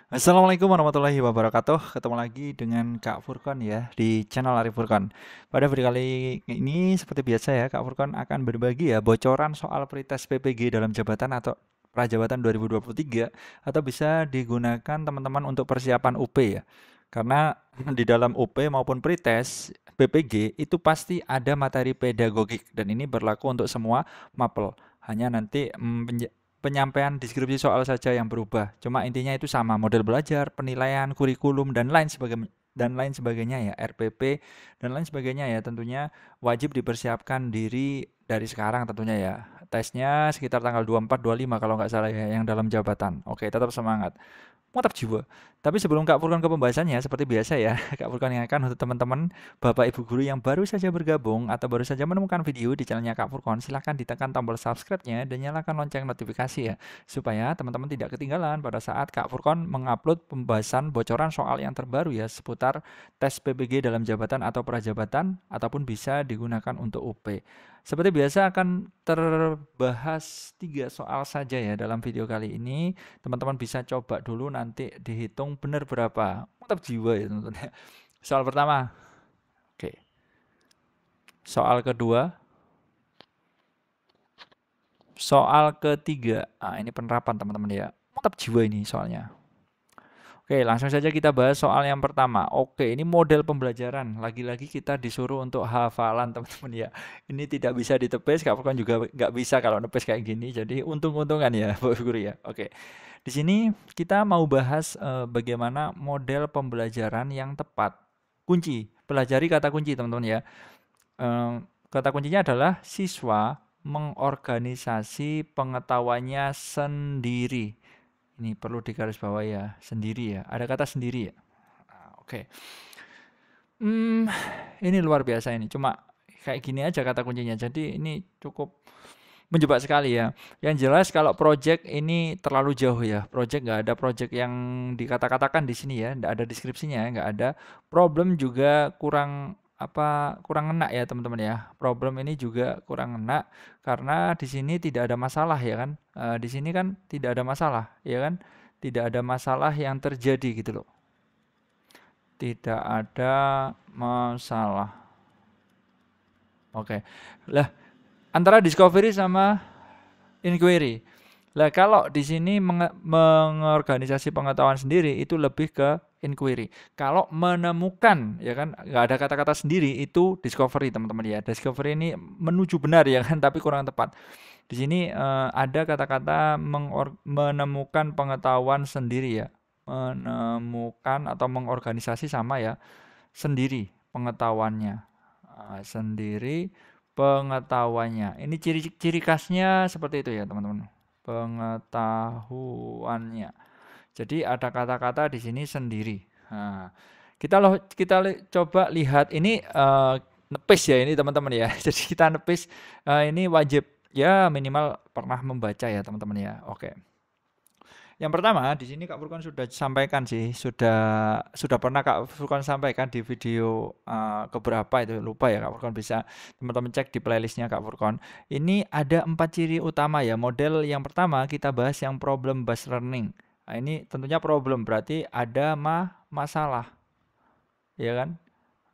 Assalamualaikum warahmatullahi wabarakatuh. Ketemu lagi dengan Kak Furkon ya di channel Arif Furkon. Pada video kali ini seperti biasa ya, Kak Furkon akan berbagi ya bocoran soal pretest PPG dalam jabatan atau prajabatan 2023 atau bisa digunakan teman-teman untuk persiapan UP ya. Karena di dalam UP maupun pretest PPG itu pasti ada materi pedagogik dan ini berlaku untuk semua mapel. Hanya nanti penyampaian deskripsi soal saja yang berubah. Cuma intinya itu sama, model belajar, penilaian, kurikulum dan lain sebagainya ya, RPP dan lain sebagainya ya. Tentunya wajib dipersiapkan diri dari sekarang tentunya ya. Tesnya sekitar tanggal 24 25 kalau nggak salah ya yang dalam jabatan. Oke, tetap semangat. Mantap jiwa. Tapi sebelum Kak Furkan ke pembahasannya, seperti biasa ya, Kak Furkan ingatkan untuk teman-teman, Bapak Ibu Guru yang baru saja bergabung atau baru saja menemukan video di channelnya Kak Furkan, silahkan ditekan tombol subscribe-nya dan nyalakan lonceng notifikasi ya, supaya teman-teman tidak ketinggalan pada saat Kak Furkan mengupload pembahasan bocoran soal yang terbaru ya, seputar tes PPG dalam jabatan atau prajabatan, ataupun bisa digunakan untuk UP. Seperti biasa akan terbahas 3 soal saja ya dalam video kali ini. Teman-teman bisa coba dulu nanti dihitung benar berapa. Mantap jiwa ya teman-teman. Soal pertama. Oke. Soal kedua. Soal ketiga. Nah, ini penerapan teman-teman ya. Mantap jiwa ini soalnya. Oke, langsung saja kita bahas soal yang pertama. Oke, ini model pembelajaran. Lagi-lagi kita disuruh untuk hafalan, teman-teman ya. Ini tidak bisa ditepis, Kak Furkan juga nggak bisa kalau nepis kayak gini. Jadi untung-untungan ya, Bapak Guru ya. Oke, di sini kita mau bahas bagaimana model pembelajaran yang tepat. Kunci, pelajari kata kunci, teman-teman ya. Kata kuncinya adalah siswa mengorganisasi pengetahuannya sendiri. Ini perlu digarisbawahi ya, sendiri ya. Ada kata sendiri ya. Oke. Ini luar biasa ini. Cuma kayak gini aja kata kuncinya. Jadi ini cukup menjebak sekali ya. Yang jelas kalau project ini terlalu jauh ya. Project nggak ada project yang dikata-katakan di sini ya. Nggak ada deskripsinya ya. Nggak ada. Problem juga kurang enak ya teman-teman ya. Problem ini juga kurang enak karena di sini tidak ada masalah ya kan. Di sini kan tidak ada masalah ya kan. Tidak ada masalah yang terjadi gitu loh. Tidak ada masalah. Oke. Lah, antara discovery sama inquiry. Lah kalau di sini mengorganisasi pengetahuan sendiri itu lebih ke inquiry. Kalau menemukan ya kan nggak ada kata-kata sendiri itu discovery teman-teman ya. Discovery ini menuju benar ya kan tapi kurang tepat. Di sini ada kata-kata menemukan pengetahuan sendiri ya. Menemukan atau mengorganisasi sama ya sendiri pengetahuannya. Sendiri pengetahuannya. Ini ciri-ciri khasnya seperti itu ya, teman-teman. Pengetahuannya. Jadi ada kata-kata di sini sendiri. Nah, coba lihat ini nepis ya ini teman-teman ya. Jadi kita nepis ini wajib ya minimal pernah membaca ya teman-teman ya. Oke. Yang pertama di sini Kak Furkan sudah sampaikan sih, sudah pernah Kak Furkan sampaikan di video keberapa itu lupa ya Kak Furkan bisa teman-teman cek di playlistnya Kak Furkan. Ini ada 4 ciri utama ya. Model yang pertama kita bahas yang problem based learning. Nah, ini tentunya problem berarti ada masalah, ya kan?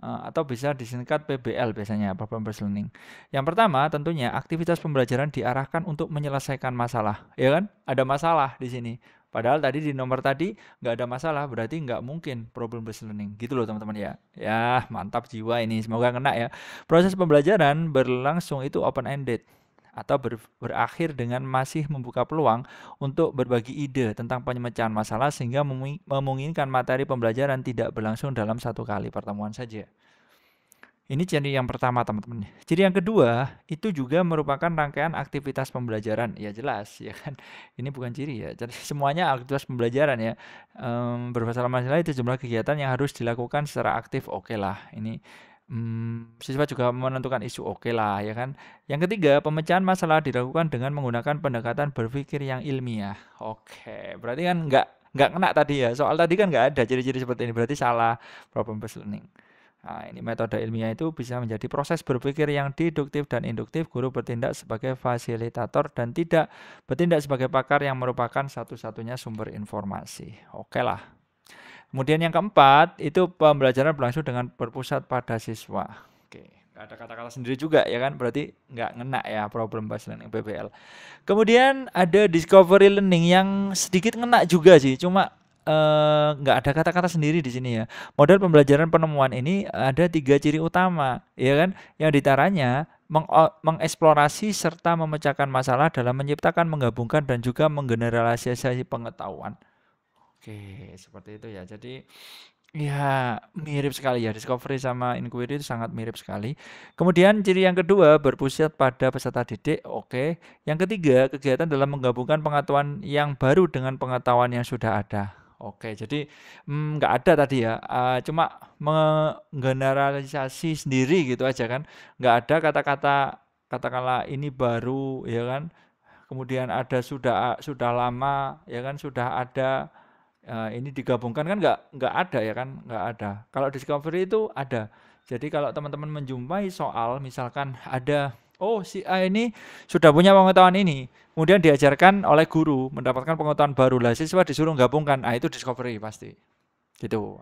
Atau bisa disingkat PBL biasanya, problem based learning. Yang pertama tentunya aktivitas pembelajaran diarahkan untuk menyelesaikan masalah, ya kan? Ada masalah di sini. Padahal tadi di nomor tadi nggak ada masalah, berarti nggak mungkin problem based learning. Gitu loh teman-teman ya. Ya mantap jiwa ini, semoga kena ya. Proses pembelajaran berlangsung itu open ended atau berakhir dengan masih membuka peluang untuk berbagi ide tentang pemecahan masalah sehingga memungkinkan materi pembelajaran tidak berlangsung dalam satu kali pertemuan saja. Ini ciri yang pertama teman-teman. Ciri yang kedua itu juga merupakan rangkaian aktivitas pembelajaran. Ya jelas ya kan. Ini bukan ciri ya. Jadi semuanya aktivitas pembelajaran ya. Bermasalah-masalah itu jumlah kegiatan yang harus dilakukan secara aktif. Oke lah. Ini siswa juga menentukan isu. Oke lah ya kan. Yang ketiga, pemecahan masalah dilakukan dengan menggunakan pendekatan berpikir yang ilmiah. Oke. Berarti kan nggak kena tadi ya. Soal tadi kan nggak ada ciri-ciri seperti ini. Berarti salah problem based learning. Nah, ini metode ilmiah itu bisa menjadi proses berpikir yang deduktif dan induktif. Guru bertindak sebagai fasilitator dan tidak bertindak sebagai pakar yang merupakan satu-satunya sumber informasi. Oke lah. Kemudian yang keempat, itu pembelajaran berlangsung dengan berpusat pada siswa. Oke, nggak ada kata-kata sendiri juga ya kan, berarti nggak ngena ya problem based learning PBL. Kemudian ada discovery learning yang sedikit ngena juga sih, cuma nggak ada kata-kata sendiri di sini ya. Model pembelajaran penemuan ini ada 3 ciri utama, ya kan? Yang diantaranya mengeksplorasi serta memecahkan masalah dalam menciptakan, menggabungkan, dan juga menggeneralisasi pengetahuan. Oke, seperti itu ya. Jadi ya mirip sekali ya, discovery sama inquiry itu sangat mirip sekali. Kemudian ciri yang kedua berpusat pada peserta didik. Oke. Yang ketiga, kegiatan dalam menggabungkan pengetahuan yang baru dengan pengetahuan yang sudah ada. Oke, jadi nggak ada tadi ya, cuma menggeneralisasi sendiri gitu aja kan. Nggak ada kata-kata katakanlah ini baru ya kan. Kemudian ada sudah lama ya kan, sudah ada. Ini digabungkan kan nggak ada ya kan, nggak ada. Kalau discovery itu ada. Jadi kalau teman-teman menjumpai soal, misalkan ada, oh si A ini sudah punya pengetahuan ini, kemudian diajarkan oleh guru, mendapatkan pengetahuan baru lah, siswa disuruh gabungkan, itu discovery pasti. Gitu.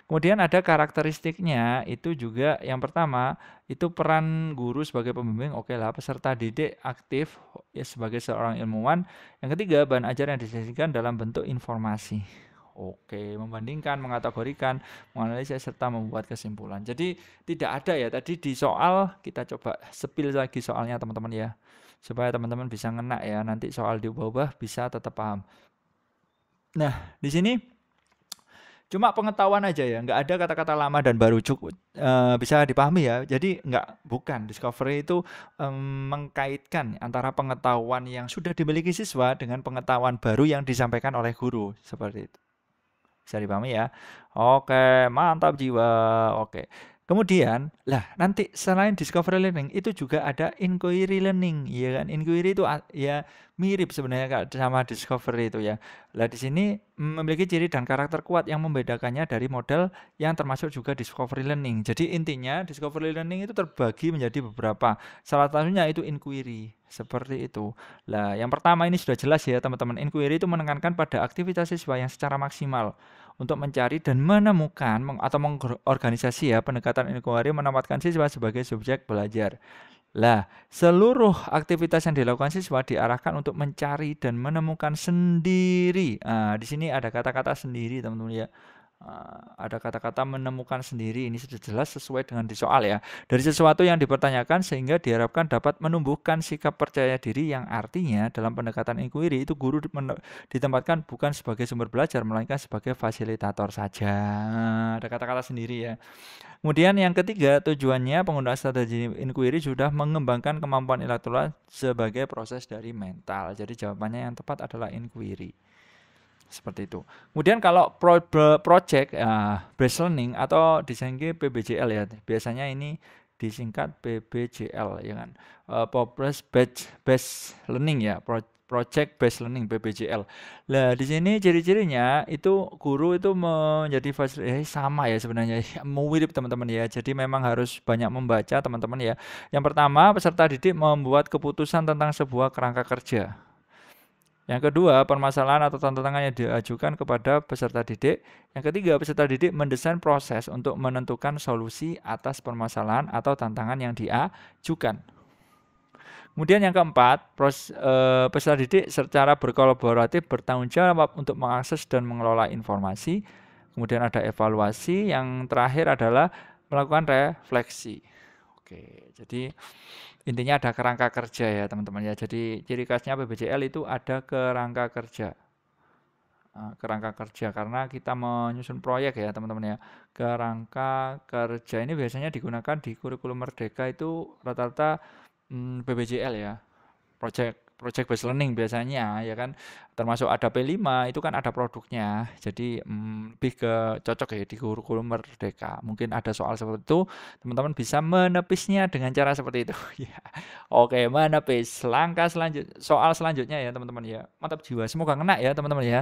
Kemudian ada karakteristiknya, itu juga yang pertama, itu peran guru sebagai pembimbing, oke lah, peserta didik aktif ya, sebagai seorang ilmuwan. Yang ketiga, bahan ajar yang disajikan dalam bentuk informasi. Oke, membandingkan, mengategorikan, menganalisis, serta membuat kesimpulan. Jadi tidak ada ya, tadi di soal, kita coba sepil lagi soalnya teman-teman ya, supaya teman-teman bisa ngena ya, nanti soal diubah-ubah bisa tetap paham. Nah, di sini cuma pengetahuan aja ya, nggak ada kata-kata lama dan baru, cukup bisa dipahami ya. Jadi bukan discovery itu mengkaitkan antara pengetahuan yang sudah dimiliki siswa dengan pengetahuan baru yang disampaikan oleh guru, seperti itu. Bisa dipahami ya. Oke, mantap jiwa. Oke. Kemudian, lah nanti selain discovery learning itu juga ada inquiry learning, ya kan? Inquiry itu ya mirip sebenarnya Kak sama discovery itu ya. Lah di sini memiliki ciri dan karakter kuat yang membedakannya dari model yang termasuk juga discovery learning. Jadi intinya discovery learning itu terbagi menjadi beberapa. Salah satunya itu inquiry, seperti itu. Lah yang pertama ini sudah jelas ya teman-teman. Inquiry itu menekankan pada aktivitas siswa yang secara maksimal untuk mencari dan menemukan atau mengorganisasi ya, pendekatan inquiry menempatkan siswa sebagai subjek belajar. Lah, seluruh aktivitas yang dilakukan siswa diarahkan untuk mencari dan menemukan sendiri. Di sini ada kata-kata sendiri, teman-teman ya. Ada kata-kata menemukan sendiri, ini sudah jelas sesuai dengan di soal ya. Dari sesuatu yang dipertanyakan sehingga diharapkan dapat menumbuhkan sikap percaya diri, yang artinya dalam pendekatan inquiry itu guru ditempatkan bukan sebagai sumber belajar melainkan sebagai fasilitator saja. Ada kata-kata sendiri ya. Kemudian yang ketiga, tujuannya penggunaan strategi inquiry sudah mengembangkan kemampuan intelektual sebagai proses dari mental. Jadi jawabannya yang tepat adalah inquiry. Seperti itu. Kemudian kalau project based learning atau disingkat PBJL ya, biasanya ini disingkat PBJL ya kan. Progress based learning ya, project based learning PBJL. Lah di sini ciri-cirinya itu guru itu menjadi sama ya sebenarnya, mirip teman-teman ya. Jadi memang harus banyak membaca teman-teman ya. Yang pertama, peserta didik membuat keputusan tentang sebuah kerangka kerja. Yang kedua, permasalahan atau tantangan yang diajukan kepada peserta didik. Yang ketiga, peserta didik mendesain proses untuk menentukan solusi atas permasalahan atau tantangan yang diajukan. Kemudian yang keempat, peserta didik secara berkolaboratif bertanggung jawab untuk mengakses dan mengelola informasi. Kemudian ada evaluasi. Yang terakhir adalah melakukan refleksi. Oke, jadi intinya ada kerangka kerja ya teman-teman ya. Jadi ciri khasnya PBJL itu ada kerangka kerja. Kerangka kerja karena kita menyusun proyek ya teman-teman ya. Kerangka kerja ini biasanya digunakan di kurikulum Merdeka itu rata-rata PBJL ya. Project based learning biasanya ya kan, termasuk ada P5 itu kan ada produknya, jadi lebih ke cocok ya di kurikulum Merdeka. Mungkin ada soal seperti itu, teman-teman bisa menepisnya dengan cara seperti itu ya. Oke, menepis langkah soal selanjutnya ya teman-teman ya. Mantap jiwa, semoga kena ya teman-teman ya.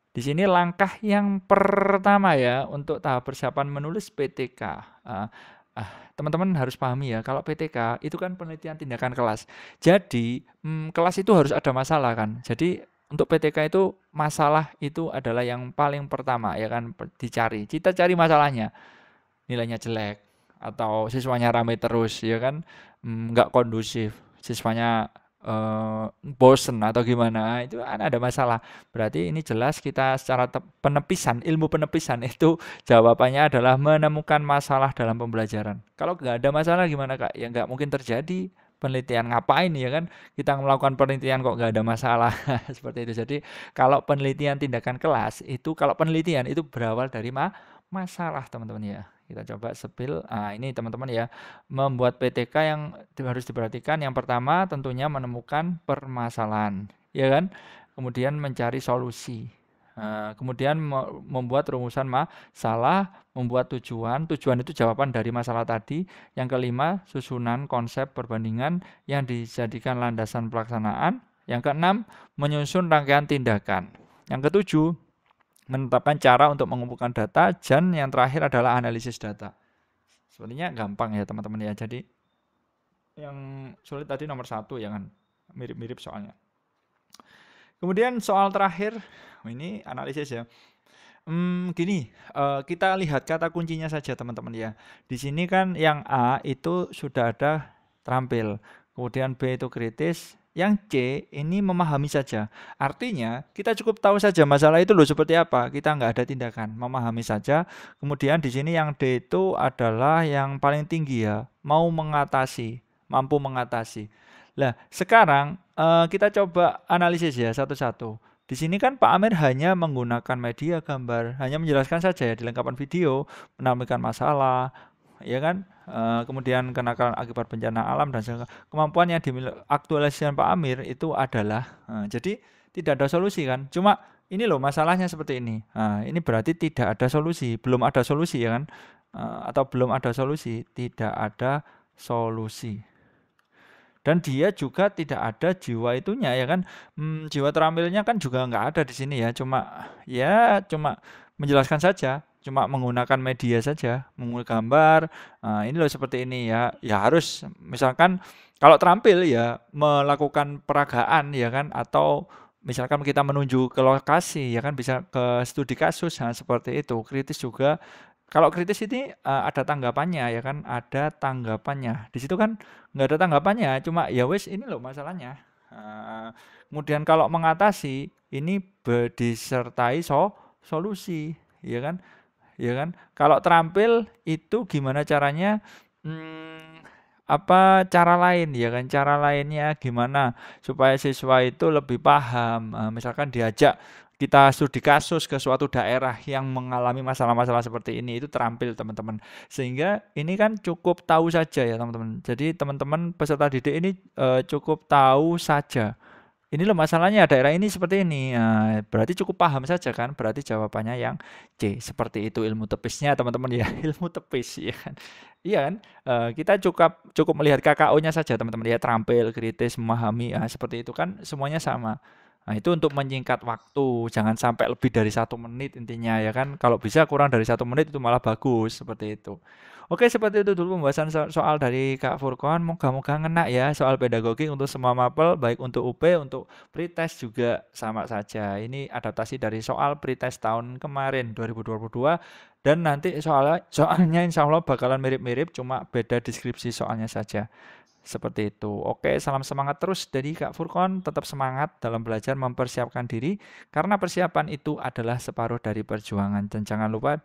Di sini langkah yang pertama ya untuk tahap persiapan menulis PTK. Eee, teman-teman harus pahami ya kalau PTK itu kan penelitian tindakan kelas. Jadi, kelas itu harus ada masalah kan. Jadi untuk PTK itu masalah itu adalah yang paling pertama ya kan dicari. Kita cari masalahnya, nilainya jelek atau siswanya ramai terus ya kan, nggak kondusif, siswanya bosen atau gimana, itu kan ada masalah. Berarti ini jelas kita secara penepisan, ilmu penepisan itu jawabannya adalah menemukan masalah dalam pembelajaran. Kalau nggak ada masalah gimana Kak? Ya nggak mungkin terjadi penelitian. Ngapain ya kan kita melakukan penelitian kok nggak ada masalah. Seperti itu. Jadi kalau penelitian tindakan kelas itu, kalau penelitian itu berawal dari masalah teman-teman ya. Kita coba sepil. Ini teman-teman ya, membuat PTK yang harus diperhatikan. Yang pertama tentunya menemukan permasalahan, ya kan? Kemudian mencari solusi. Kemudian membuat rumusan masalah, membuat tujuan. Tujuan itu jawaban dari masalah tadi. Yang kelima, susunan konsep perbandingan yang dijadikan landasan pelaksanaan. Yang keenam, menyusun rangkaian tindakan. Yang ketujuh, menetapkan cara untuk mengumpulkan data, dan yang terakhir adalah analisis data. Sebenarnya gampang ya teman-teman ya. Jadi yang sulit tadi nomor 1 ya kan, mirip-mirip soalnya. Kemudian soal terakhir, ini analisis ya. Gini, kita lihat kata kuncinya saja teman-teman ya. Di sini kan yang A itu sudah ada terampil, kemudian B itu kritis, yang C ini memahami saja. Artinya kita cukup tahu saja masalah itu loh seperti apa, kita nggak ada tindakan, memahami saja. Kemudian di sini yang D itu adalah yang paling tinggi ya, mau mengatasi, mampu mengatasi. Nah, sekarang kita coba analisis ya satu-satu. Di sini kan Pak Amir hanya menggunakan media gambar, hanya menjelaskan saja ya dilengkapan video, menampilkan masalah, ya kan? Kemudian kenakalan akibat bencana alam dan kemampuan yang aktualisasikan Pak Amir itu adalah, jadi tidak ada solusi kan? Cuma ini loh masalahnya seperti ini. Ini berarti tidak ada solusi, belum ada solusi ya kan? Atau belum ada solusi, tidak ada solusi. Dan dia juga tidak ada jiwa itunya ya kan, jiwa terampilnya kan juga nggak ada di sini ya, cuma menjelaskan saja, cuma menggunakan media saja, mengunggah gambar, ini loh seperti ini ya, ya harus misalkan kalau terampil ya melakukan peragaan ya kan, atau misalkan kita menuju ke lokasi ya kan, bisa ke studi kasus, seperti itu. Kritis juga, kalau kritis ini ada tanggapannya ya kan, ada tanggapannya. Di situ kan nggak ada tanggapannya, cuma ya wes ini loh masalahnya. Kemudian kalau mengatasi ini disertai solusi, ya kan? Ya kan? Kalau terampil itu gimana caranya? Apa cara lain ya kan? Cara lainnya gimana supaya siswa itu lebih paham? Misalkan diajak kita studi kasus ke suatu daerah yang mengalami masalah-masalah seperti ini, itu terampil teman-teman. Sehingga ini kan cukup tahu saja ya teman-teman. Jadi teman-teman peserta didik ini cukup tahu saja. Ini loh masalahnya daerah ini seperti ini. Berarti cukup paham saja kan? Berarti jawabannya yang C. Seperti itu ilmu tepisnya teman-teman ya. Ilmu tepis ya kan. Iya kan? Kita cukup melihat KKO-nya saja teman-teman ya. Terampil, kritis, memahami. Seperti itu kan semuanya sama. Nah, itu untuk menyingkat waktu, jangan sampai lebih dari 1 menit intinya ya kan. Kalau bisa kurang dari 1 menit itu malah bagus, seperti itu. Oke, seperti itu dulu pembahasan soal dari Kak Furqon. Moga-moga ngena ya soal pedagogi untuk semua mapel, baik untuk UP, untuk pretest juga sama saja. Ini adaptasi dari soal pretest tahun kemarin 2022, dan nanti soalnya insya Allah bakalan mirip-mirip, cuma beda deskripsi soalnya saja. Seperti itu. Oke, salam semangat terus dari Kak Furqon. Tetap semangat dalam belajar mempersiapkan diri, karena persiapan itu adalah separuh dari perjuangan. Dan jangan lupa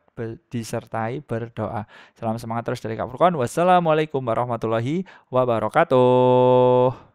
disertai berdoa. Salam semangat terus dari Kak Furqon. Wassalamualaikum warahmatullahi wabarakatuh.